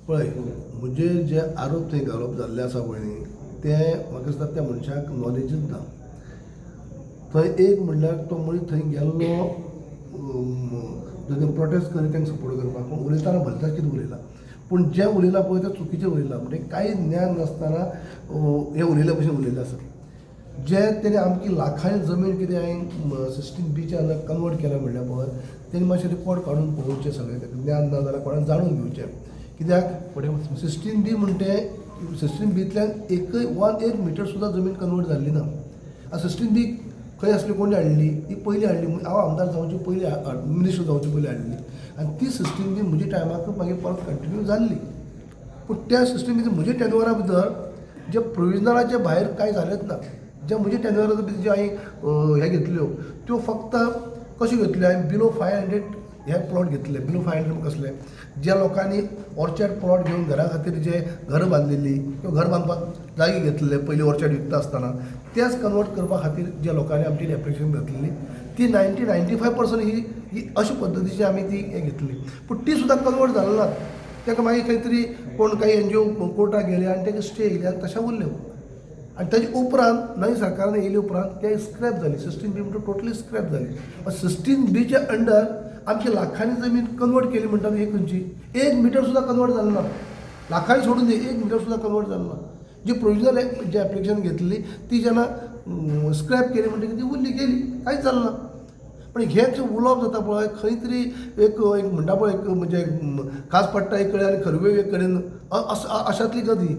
पळय म्हणजे जे आरोप थंय घालप जाल्ले आसा पळय न्ही ते म्हाका दिसता त्या मनशाक नॉलेजूच ना. थंय एक म्हणल्यार तो मनीस थंय गेल्लो प्रोटेस्ट करीत तांकां सपोर्ट करपाक, पूण उलयतना भलतेच कितें उलयलां. पूण जें उलयलां पळय तें चुकीचें उलयलां, म्हणजे कांय ज्ञान नासतना हें उलयल्या भशेन उलयलें आसा. जें तेणी आमची लाखांनी जमीन कितें हांवें 16B अंडर कन्वर्ट केल्या म्हणल्यार पळय तेणी मातशें रिपोर्ट काडून पळोवचें सगळें. तेका ज्ञान ना जाल्यार कोणाक जाणून घेवचें. कित्याक 16B म्हणटे 16Bंतल्यान एक मिटर सुद्दां जमीन कन्वर्ट जाल्ली ना. 16B खंय आसली, कोणी हाडली? ही पयलीं हाडली. हांव आमदार जावचे पयलीं मिनिस्टर जावचे पयलीं हाडली आनी ती 16B म्हज्या टायमाक मागीर परत कंटिन्यू जाल्ली. पूण त्या 16B म्हज्या टेन्युअरा भितर जे प्रोविजनलाचे भायर कांय जालेंच ना. जे म्हज्या टेन्युअरा भितर जे हांवें हे घेतल्यो त्यो फक्त कश्यो घेतल्यो, हांवें बिलो 500 हे प्लॉट घेतले. बिलो 500 कसले, ज्या लोकांनी ऑर्चर्ड प्लॉट घेवन घरा खातीर जे घरां बांदलेली किंवा घर बांदपाक जागे घेतलेले पयलीं ऑर्चर्ड विकता आसतना तेच कन्वर्ट करपा खातीर ज्या लोकांनी आमची एप्लिकेशन घातलेली ती 95% ही अशा पद्दतीची आमी ती हे घेतली. पूण ती सुद्दां कन्वर्ट जालें ना. ताका मागीर खंय तरी कोण काही NGO कोर्टाक गेले आनी ताका स्टे येयले आनी तशें उरलें. आनी ताजे उपरांत नवी सरकारान येयले उपरांत ते स्क्रॅप जाली. 16B म्हणटा टोटली स्क्रॅप जाली. 16Bच्या अंडर आमची लाखांनी जमीन कन्वर्ट केली म्हणटा एक खंयची 1 मिटर सुद्दां कन्वर्ट जालें ना. लाखांनी सोडून दी 1 मिटर सुद्दां कन्वर्ट जालें ना. जी प्रोविजनल जी एप्लिकेशन घेतली ती जेन्ना स्क्रॅप केली म्हणटकीर ती उरली गेली, कांयच जालें ना. पण हे जे उलोवप जाता पळय खंय तरी एक म्हणटा पळय म्हणजे कास पडटा एक कडेन आनी खरवेव एक कडेन अशातली गती.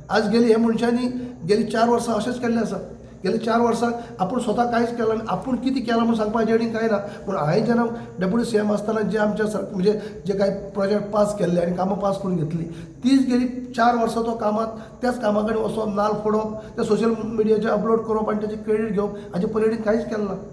आज गेली हे मनशांनी गेली 4 वर्सां अशेंच केल्लें आसा. गेली 4 वर्सां आपूण स्वता कांयच केलां आनी आपूण कितें केलां म्हूण सांगपाचें आनी कांय ना. पूण हांवें जेन्ना डेप्युटी CM आसतना जे आमच्या म्हणजे जे कांय प्रोजेक्ट पास केल्ले आनी कामां पास करून घेतली तीच गेली 4 वर्सां तो कामात त्याच कामा कडेन वचोन नाल्ल फोडप, ते सोशल मिडियाचेर अपलोड करप आनी तेजें क्रेडीट घेवप हाजे पयलीं कांयच केलें ना.